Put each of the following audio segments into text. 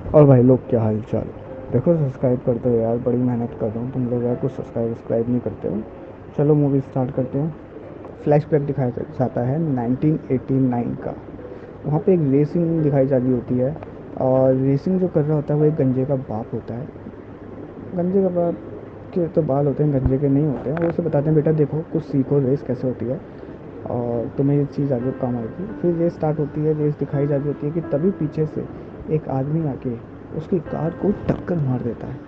और भाई लोग क्या हाल चाल। देखो सब्सक्राइब करते हो यार, बड़ी मेहनत कर रहा हूँ, तुम लोग यार कुछ सब्सक्राइब नहीं करते हो। चलो मूवी स्टार्ट करते हैं। फ्लैशबैक दिखाया जाता है 1989 का। वहाँ पे एक रेसिंग दिखाई जा रही होती है। और रेसिंग जो कर रहा होता है वो एक गंजे का बाप होता है। गंजे का बाप के तो बाल होते हैं, गंजे के नहीं होते हैं। वो उसे बताते हैं बेटा देखो कुछ सीखो, रेस कैसे होती है और तुम्हें ये चीज़ आगे काम आएगी। फिर रेस स्टार्ट होती है, रेस दिखाई जा रही होती है कि तभी पीछे से एक आदमी आके उसकी कार को टक्कर मार देता है।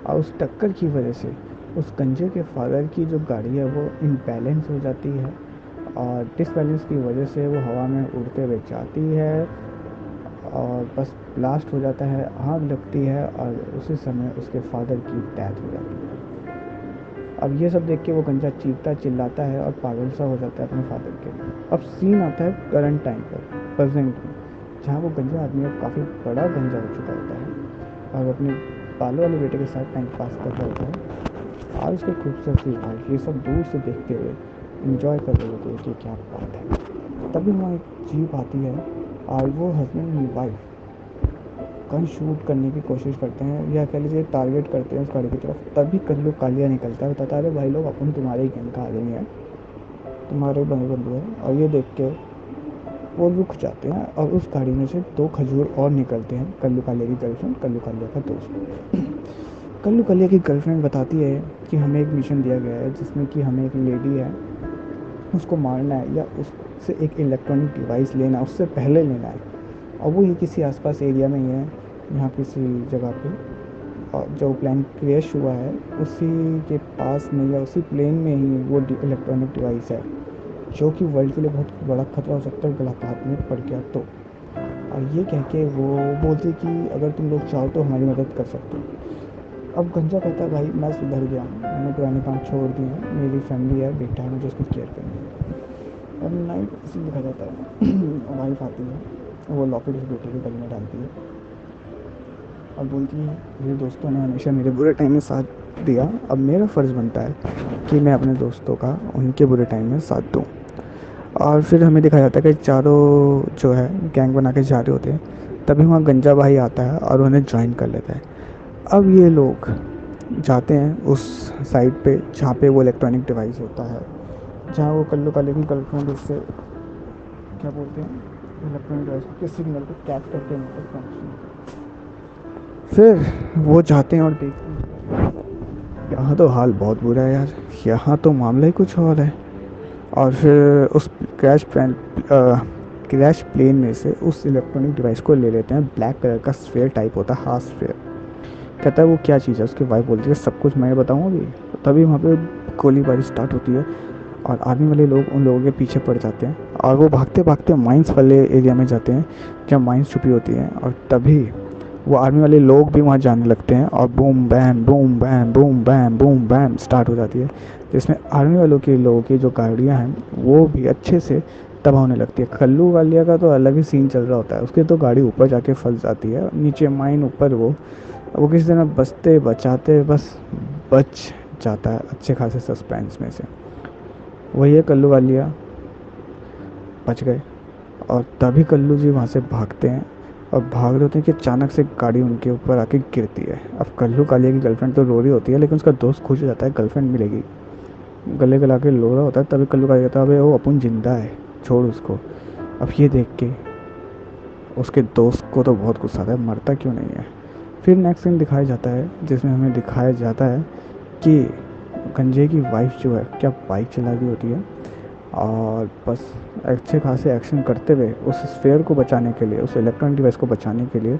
और उस टक्कर की वजह से उस गंजे के फादर की जो गाड़ी है वो इम्बैलेंस हो जाती है। और डिसबैलेंस की वजह से वो हवा में उड़ते हुए जाती है और बस ब्लास्ट हो जाता है, आग लगती है और उसी समय उसके फादर की डेथ हो जाती है। अब ये सब देख के वो गंजा चीखता चिल्लाता है और पागल सा हो जाता है अपने फादर के। अब सीन आता है करंट टाइम पर, प्रेजेंट में, जहाँ वो गंजा आदमी अब काफ़ी बड़ा गंजा हो चुका होता है और अपने बालों वाले बेटे के साथ टाइम पास कर रहा होता है। और उसके खूबसूरत सी वाइफ ये सब दूर से देखते हुए इंजॉय कर रहे होते हैं कि क्या बात है। तभी वहाँ एक जीप आती है और वो husband and wife gun shoot करने की कोशिश करते हैं, या कह लीजिए टारगेट करते हैं उस गाड़ी की तरफ। तभी कल्लू कालिया निकलता है, बताता है भाई लोग अपन तुम्हारे ही गैंग का आ गए हैं, तुम्हारे ही बंदे बंधु है। और ये देख के वो रुक जाते हैं और उस गाड़ी में से दो खजूर और निकलते हैं। कल्लू कालिया की गर्लफ्रेंड, कल्लू कालिया का दोस्त। कल्लू कालिया की गर्लफ्रेंड बताती है कि हमें एक मिशन दिया गया है जिसमें कि हमें एक लेडी है, उसको मारना है या उससे एक इलेक्ट्रॉनिक डिवाइस लेना है, उससे पहले लेना है। और वो ये किसी आसपास एरिया में ही है, यहाँ किसी जगह पे। और जो प्लेन क्रैश हुआ है उसी के पास में या उसी प्लेन में ही वो इलेक्ट्रॉनिक डिवाइस है, जो कि वर्ल्ड के लिए बहुत बड़ा खतरा हो सकता है गलत हाथ में पड़ गया तो। और ये कह के वो बोलते कि अगर तुम लोग चाहो तो हमारी मदद कर सकते हो। अब गंजा कहता है भाई मैं सुधर गया हूँ, मैंने पुराने काम छोड़ दिए हैं, मेरी फैमिली है, बेटा है, मुझे उसकी केयर करनी है। और नाइट सीन दिखा जाता है। वाइफ आती है, वो लॉकेट उस बेटे के गले में डालती है और बोलती है मेरे दोस्तों ने हमेशा मेरे बुरे टाइम में साथ दिया, अब मेरा फ़र्ज़ बनता है कि मैं अपने दोस्तों का उनके बुरे टाइम में साथ दूँ। और फिर हमें दिखाया जाता है कि चारों जो है गैंग बना के जा रहे होते हैं। तभी वहाँ गंजा भाई आता है और उन्हें ज्वाइन कर लेता है। अब ये लोग जाते हैं उस साइड पे जहाँ पे वो इलेक्ट्रॉनिक डिवाइस होता है, जहाँ वो कल्लू काले की गर्लफ्रेंड उससे क्या बोलते हैं, इलेक्ट्रॉनिक डिवाइस के सिग्नल को कैच करते हैं मतलब फंक्शन। फिर वो जाते हैं और देखते हैं यहाँ तो हाल बहुत बुरा है यार, यहाँ तो मामला ही कुछ और है। और फिर उस क्रैश प्लेन क्रैश प्लेन में से उस इलेक्ट्रॉनिक डिवाइस को ले लेते हैं। ब्लैक कलर का स्फेयर टाइप होता है, हाफ स्फेयर। कहता है वो क्या चीज़ है, उसकी वाइफ बोलती है सब कुछ मैं बताऊँ अभी। तभी वहाँ पे गोलीबारी स्टार्ट होती है और आर्मी वाले लोग उन लोगों के पीछे पड़ जाते हैं और वो भागते भागते माइंस वाले एरिया में जाते हैं जहाँ माइंस छुपी होती हैं। और तभी वो आर्मी वाले लोग भी वहाँ जाने लगते हैं और boom bam boom bam boom bam boom bam start हो जाती है, जिसमें आर्मी वालों के लोगों की जो गाड़ियाँ हैं वो भी अच्छे से तबाह होने लगती है। कल्लू वालिया का तो अलग ही सीन चल रहा होता है, उसकी तो गाड़ी ऊपर जाके फंस जाती है, नीचे माइन, ऊपर वो किसी तरह बचते बचाते बस बच जाता है अच्छे खासे सस्पेंस में से। वही है कल्लू वालिया, बच गए। और तभी कल्लू जी वहाँ से भागते हैं और भाग रहे होते हैं कि अचानक से गाड़ी उनके ऊपर आके गिरती है। अब कल्लू कालिया की गर्लफ्रेंड तो रो रही होती है, लेकिन उसका दोस्त खुश हो जाता है गर्लफ्रेंड मिलेगी, गले गला के रो रहा होता है। तभी कल्लू कालिया कहता है अबे वो अपन जिंदा है, छोड़ उसको। अब ये देख के उसके दोस्त को तो बहुत गुस्सा आता है, मरता क्यों नहीं है। फिर नेक्स्ट सीन दिखाया जाता है जिसमें हमें दिखाया जाता है कि गंजे की वाइफ जो है क्या बाइक चला रही होती है और बस अच्छे खासे एक्शन करते हुए उस स्फेयर को बचाने के लिए, उस इलेक्ट्रॉनिक डिवाइस को बचाने के लिए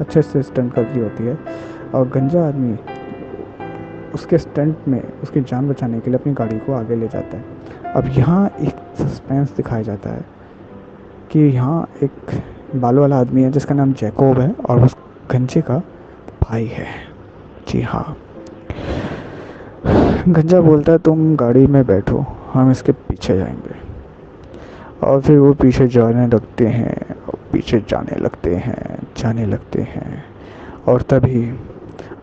अच्छे से स्टंट कर रही होती है। और गंजा आदमी उसके स्टंट में उसकी जान बचाने के लिए अपनी गाड़ी को आगे ले जाता है। अब यहाँ एक सस्पेंस दिखाया जाता है कि यहाँ एक बालों वाला आदमी है जिसका नाम जैकोब है और उस गंजे का भाई है। जी हाँ, गंजा बोलता है तुम गाड़ी में बैठो, हम इसके पीछे जाएंगे। और फिर वो पीछे जाने लगते हैं, पीछे जाने लगते हैं। और तभी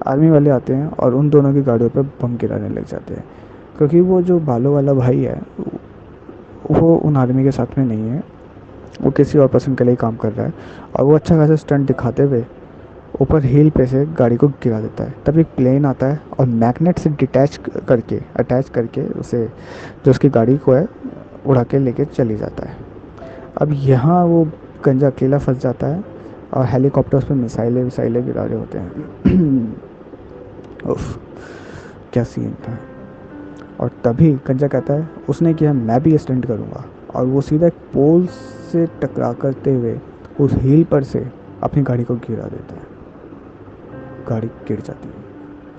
आर्मी वाले आते हैं और उन दोनों की गाड़ियों पर बम गिराने लग जाते हैं, क्योंकि वो जो बालों वाला भाई है वो उन आर्मी के साथ में नहीं है, वो किसी और पर्सन के लिए काम कर रहा है। और वो अच्छा खासा स्टंट दिखाते हुए ऊपर हिल पे से गाड़ी को गिरा देता है। तब एक प्लेन आता है और मैग्नेट से करके अटैच करके उसे, जो उसकी गाड़ी को है, उड़ा के लेके चली जाता है। अब यहाँ वो गंजा अकेला फंस जाता है और हेलीकॉप्टर्स पे मिसाइलें विसाइलें गिरा रहे होते हैं। उफ, क्या सीन था। और तभी गंजा कहता है उसने किया, मैं भी स्टंट करूँगा, और वो सीधा एक पोल से टकरा करते हुए उस हिल पर से अपनी गाड़ी को गिरा देता है। गाड़ी गिर जाती है,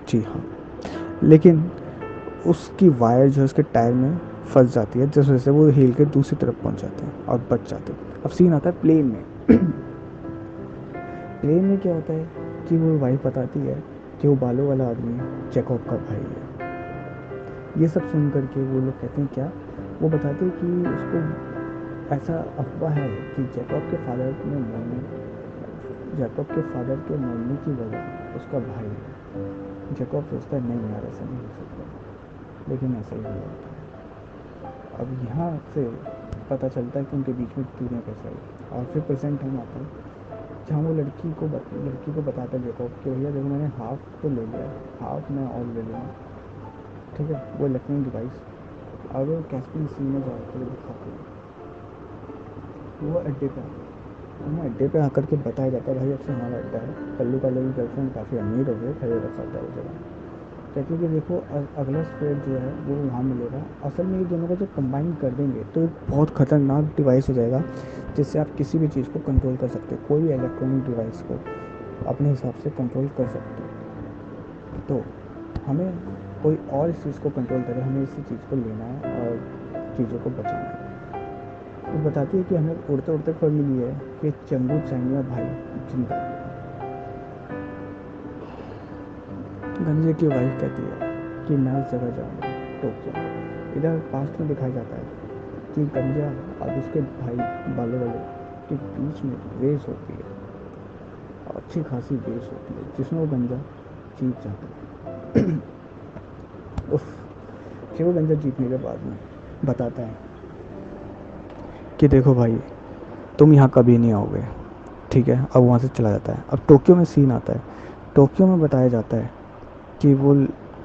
जी हाँ, लेकिन उसकी वायर जो है उसके टायर में फंस जाती है, जिस वजह से वो हिल के दूसरी तरफ पहुंच जाते हैं और बच जाते हैं। अब सीन आता है प्लेन में। प्लेन में क्या होता है कि वो वाइफ बताती है कि वो बालों वाला आदमी चेकअप का भाई है। ये सब सुन करके वो लोग कहते हैं क्या, वो बताते हैं कि उसको ऐसा अफवाह है कि जैकब के फादर के मरने की वजह उसका भाई है। जैकब सोचता है नहीं यार ऐसा नहीं हो सकता, लेकिन ऐसा ही हुआ। अब यहाँ से पता चलता है कि उनके बीच में दूरियाँ कैसे आई। और फिर प्रेजेंट हम आते हैं जहाँ वो लड़की को बताता है जैकब कि भैया देखो मैंने हाफ तो ले लिया, हाफ मैं और ले लूँगा, ठीक है। वो इलेक्ट्रॉनिक डिवाइस अब कैस्पियन सी में जाकर दिखाते हैं। वो अड्डे पे हमें अड्डे पे आकर के बताया जाता है भाई अब से हमारा अड्डा है, कल्लू का लगी गर्लफ्रेंड काफ़ी अमीर हो गए, खरीद रख सकता है वो जगह। कहती है कि देखो अगला स्प्रेड जो है वो वहाँ मिलेगा। असल में ये दोनों को जब कंबाइन कर देंगे तो एक बहुत ख़तरनाक डिवाइस हो जाएगा, जिससे आप किसी भी चीज़ को कंट्रोल कर सकते हो, कोई भी इलेक्ट्रॉनिक डिवाइस को अपने हिसाब से कंट्रोल कर सकते हो। तो हमें कोई और इस चीज़ को कंट्रोल करे, हमें इसी चीज़ को लेना है और चीज़ों को बचाना है। वो बताती है कि हमें उड़ते उड़ते खबर मिली है कि चंगू चाइनिया भाई जिंदा। गंजे की वाइफ कहती है कि मैं उस जगह जाऊँगा, टोक्यो। इधर पास्ट में दिखाया जाता है कि गंजा और उसके भाई बालों वाले के बीच में रेस होती है, अच्छी खासी रेस होती है, जिसमें वो गंजा जीत जाता है। उफ, फिर वो गंजा जीतने के बाद में बताता है कि देखो भाई तुम यहाँ कभी नहीं आओगे, ठीक है। अब वहाँ से चला जाता है। अब टोक्यो में सीन आता है। टोक्यो में बताया जाता है कि वो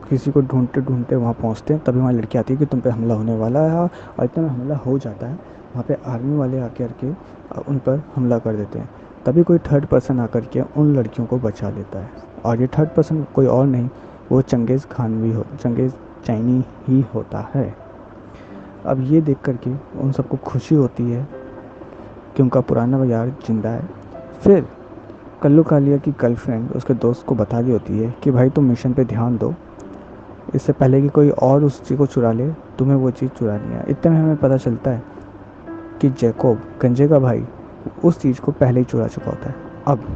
किसी को ढूंढते ढूंढते वहाँ पहुँचते हैं, तभी वहाँ लड़की आती है कि तुम पे हमला होने वाला है, और इतने में हमला हो जाता है। वहाँ पे आर्मी वाले आकर के उन पर हमला कर देते हैं। तभी कोई थर्ड पर्सन आकर के उन लड़कियों को बचा लेता है, और ये थर्ड पर्सन कोई और नहीं, वो चंगेज़ चाइनी ही होता है। अब ये देख करके उन सबको खुशी होती है कि उनका पुराना यार जिंदा है। फिर कल्लू कालिया की गर्लफ्रेंड उसके दोस्त को बता दी होती है कि भाई तुम मिशन पे ध्यान दो, इससे पहले कि कोई और उस चीज़ को चुरा ले, तुम्हें वो चीज़ चुरानी है। इतने में हमें पता चलता है कि जैकोब गंजे का भाई उस चीज़ को पहले ही चुरा चुका होता है। अब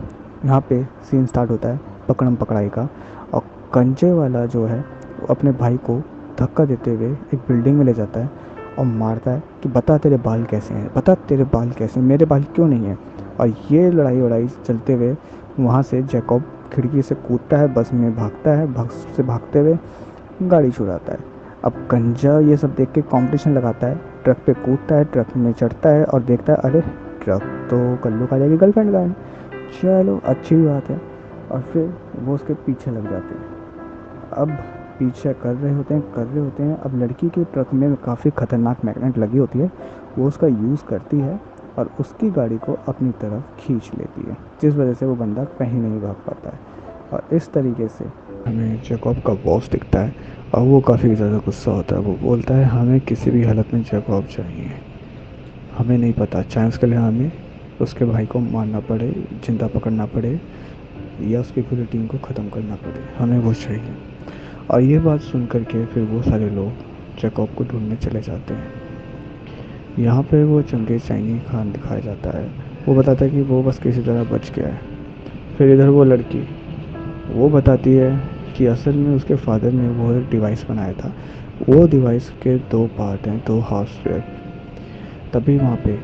यहाँ पे सीन स्टार्ट होता है पकड़म पकड़ाई का, और गंजे वाला जो है वो अपने भाई को धक्का देते हुए एक बिल्डिंग में ले जाता है और मारता है कि बता तेरे बाल कैसे हैं, बता तेरे बाल कैसे हैं, मेरे बाल क्यों नहीं हैं। और ये लड़ाई वड़ाई चलते हुए वहाँ से जैकब खिड़की से कूदता है, बस में भागता है, भागते हुए गाड़ी छुड़ाता है। अब गंजा ये सब देख के कंपटीशन लगाता है, ट्रक पे कूदता है, ट्रक में चढ़ता है और देखता है अरे ट्रक तो कल्लू कालिया की गर्लफ्रेंड का है, चलो अच्छी बात है। और फिर वो उसके पीछे लग जाते हैं। अब पीछे कर रहे होते हैं। अब लड़की के ट्रक में काफ़ी ख़तरनाक मैग्नेट लगी होती है, वो उसका यूज़ करती है और उसकी गाड़ी को अपनी तरफ खींच लेती है, जिस वजह से वो बंदा कहीं नहीं भाग पाता है। और इस तरीके से हमें जैकब का बॉस दिखता है और वो काफ़ी ज़्यादा गुस्सा होता है। वो बोलता है हमें किसी भी हालत में जैकब चाहिए, हमें नहीं पता चांस के लिए हमें उसके भाई को मारना पड़े, जिंदा पकड़ना पड़े, या उसकी पूरी टीम को ख़त्म करना पड़े, हमें वो चाहिए। और ये बात सुन कर के फिर वो सारे लोग जैकब को ढूंढने चले जाते हैं। यहाँ पे वो चंगेज़ चाइनी खान दिखाया जाता है। वो बताता है कि वो बस किसी तरह बच गया है। फिर इधर वो लड़की वो बताती है कि असल में उसके फादर ने वो एक डिवाइस बनाया था, वो डिवाइस के 2 पार्ट हैं, 2 हाफ। तभी वहाँ पे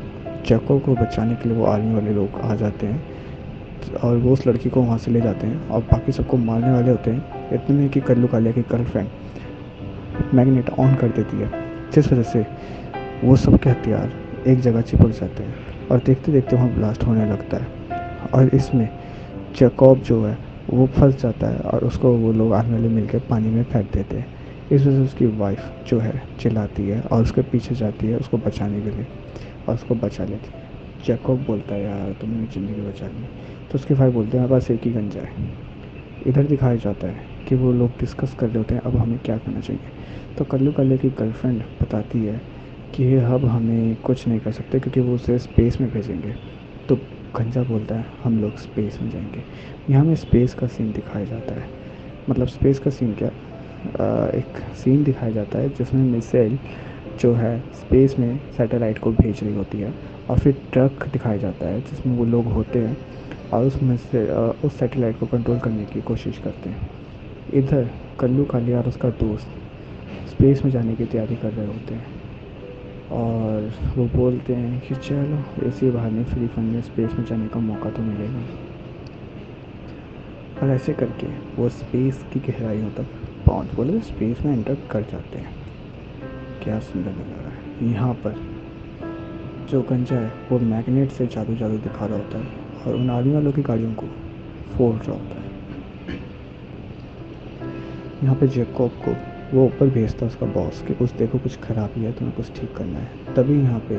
जैकब को बचाने के लिए वो आर्मी वाले लोग आ जाते हैं और वो उस लड़की को वहाँ से ले जाते हैं और बाकी सबको मारने वाले होते हैं। इतने में कि कल्लू कालिया की गर्लफ्रेंड मैग्नेट ऑन कर देती है, जिस वजह से वो सबके हथियार एक जगह चिपक जाते हैं और देखते देखते वहाँ ब्लास्ट होने लगता है। और इसमें जैकब जो है वो फंस जाता है और उसको वो लोग आर्मी वाले मिलकर पानी में फेंक देते हैं। इस वजह से उसकी वाइफ जो है चिल्लाती है और उसके पीछे जाती है उसको बचाने के लिए और उसको बचा लेती है। जैकब बोलता है यार तुमने मेरी ज़िंदगी बचा ली। तो उसकी वाइफ बोलते हैं मेरे पास एक ही गंजा है। इधर दिखाया जाता है कि वो लोग डिस्कस कर रहे होते हैं अब हमें क्या करना चाहिए। तो कल्लू काले की गर्लफ्रेंड बताती है कि अब हमें कुछ नहीं कर सकते क्योंकि वो उसे स्पेस में भेजेंगे। तो गंजा बोलता है हम लोग स्पेस में जाएंगे। यहाँ में स्पेस का सीन दिखाया जाता है। मतलब स्पेस का सीन क्या, एक सीन दिखाया जाता है जिसमें मिसाइल जो है स्पेस में सैटेलाइट को भेज रही होती है और फिर ट्रक दिखाया जाता है जिसमें वो लोग होते हैं और उसमें से उस सैटेलाइट को कंट्रोल करने की कोशिश करते हैं। इधर कल्लू कालिया और उसका दोस्त स्पेस में जाने की तैयारी कर रहे होते हैं और वो बोलते हैं कि चलो ऐसे बहाने फ्री फंड में स्पेस में जाने का मौका तो मिलेगा। और ऐसे करके वो स्पेस की गहराइयों तक पहुँच बोले स्पेस में एंटर कर जाते हैं। क्या सुंदर लग रहा है। यहाँ पर जो गंजा है वो मैग्नेट से जादू जादू दिखा रहा होता है और उन आर्मी वालों की गाड़ियों को फोड़ रहा होता है। यहाँ पे जैकब को वो ऊपर भेजता है उसका बॉस कि कुछ देखो कुछ खराबी है तुम्हें कुछ ठीक करना है। तभी यहाँ पे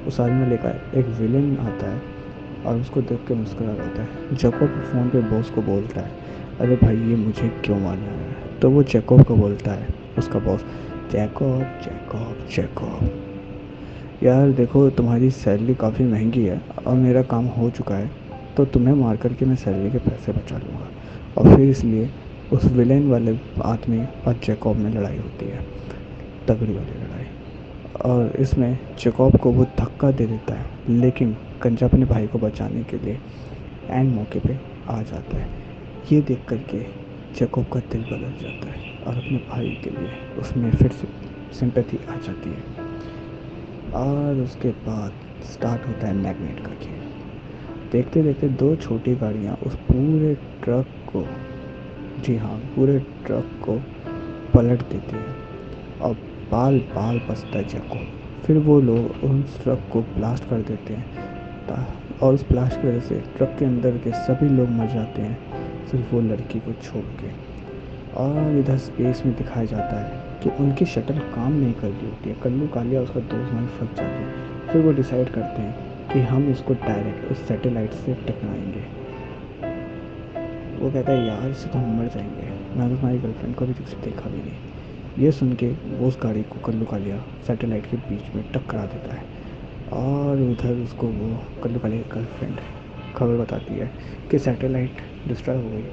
उस आर्मी वाले का एक विलेन आता है और उसको देख के मुस्कुरा रहा होता है। जैकब फ़ोन पे बॉस को बोलता है अरे भाई ये मुझे क्यों मारना है। तो वो जैकब को बोलता है उसका बॉस जैकब जैकब जैकब यार देखो तुम्हारी सैलरी काफ़ी महंगी है और मेरा काम हो चुका है तो तुम्हें मार करके मैं सैलरी के पैसे बचा लूँगा। और फिर इसलिए उस विलेन वाले आदमी और जैकब में लड़ाई होती है, तगड़ी वाली लड़ाई। और इसमें जैकब को वो धक्का दे देता है लेकिन कंजा अपने भाई को बचाने के लिए एंड मौके पे आ जाता है। ये देख करके जैकब का दिल बदल जाता है और अपने भाई के लिए उसमें फिर से सिंपैथी आ जाती है। और उसके बाद स्टार्ट होता है मैग्नेट का खेल। देखते देखते दो छोटी गाड़ियाँ उस पूरे ट्रक को, जी हाँ पूरे ट्रक को पलट देती हैं और बाल बाल बचता है जैकब। फिर वो लोग उस ट्रक को ब्लास्ट कर देते हैं और उस ब्लास्ट की वजह से ट्रक के अंदर के सभी लोग मर जाते हैं सिर्फ वो लड़की को छोड़ के। और इधर स्पेस में दिखाया जाता है कि उनकी शटल काम नहीं कर रही होती है। कल्लू कालिया उसका दोस्त मन फंस जाते हैं। फिर वो डिसाइड करते हैं कि हम इसको डायरेक्ट उस सैटेलाइट से टकराएंगे। वो कहता है यार इससे तो हम मर जाएंगे, मैं तो तुम्हारी गर्लफ्रेंड को अभी तक से देखा भी नहीं। ये सुन के वो उस गाड़ी को कल्लू कालिया सैटेलाइट के बीच में टकरा देता है और उधर उसको वो कल्लू कालिया की गर्लफ्रेंड खबर बताती है कि सैटेलाइट डिस्ट्रॉय हो गई।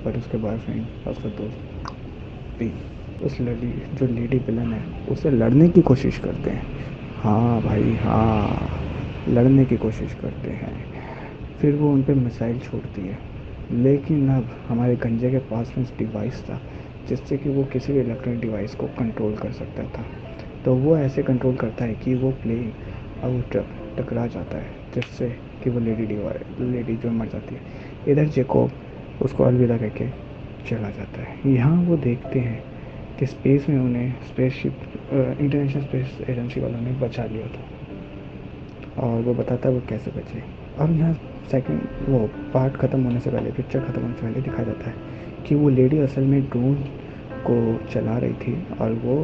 बट उसके बॉयफ्रेंड और उसका दोस्त भी उस लड़ी जो लेडी विलन है उससे लड़ने की कोशिश करते हैं। हाँ भाई हाँ, लड़ने की कोशिश करते हैं। फिर वो उन पर मिसाइल छोड़ती है लेकिन अब हमारे गंजे के पास में डिवाइस था जिससे कि वो किसी भी इलेक्ट्रॉनिक डिवाइस को कंट्रोल कर सकता था। तो वो ऐसे कंट्रोल करता है कि वो प्लेन और वो ट्रक टकरा जाता है जिससे कि वो लेडी जो मर जाती है। इधर जैकब उसको अलविदा कह के चला जाता है। यहाँ वो देखते हैं कि स्पेस में उन्हें स्पेसशिप इंटरनेशनल स्पेस एजेंसी वालों ने बचा लिया था और वो बताता है वो कैसे बचे। और यहाँ सेकंड वो पार्ट ख़त्म होने से पहले, पिक्चर ख़त्म होने से पहले दिखाया जाता है कि वो लेडी असल में ड्रोन को चला रही थी और वो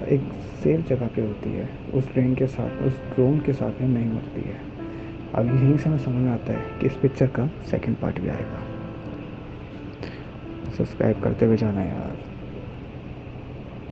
एक सेफ जगह पे होती है। उस ट्रेन के साथ उस ड्रोन के साथ में नहीं मरती है। अब यहीं से हमें समझ में आता है कि इस पिक्चर का सेकंड पार्ट भी आएगा। सब्सक्राइब करते हुए जाना यार।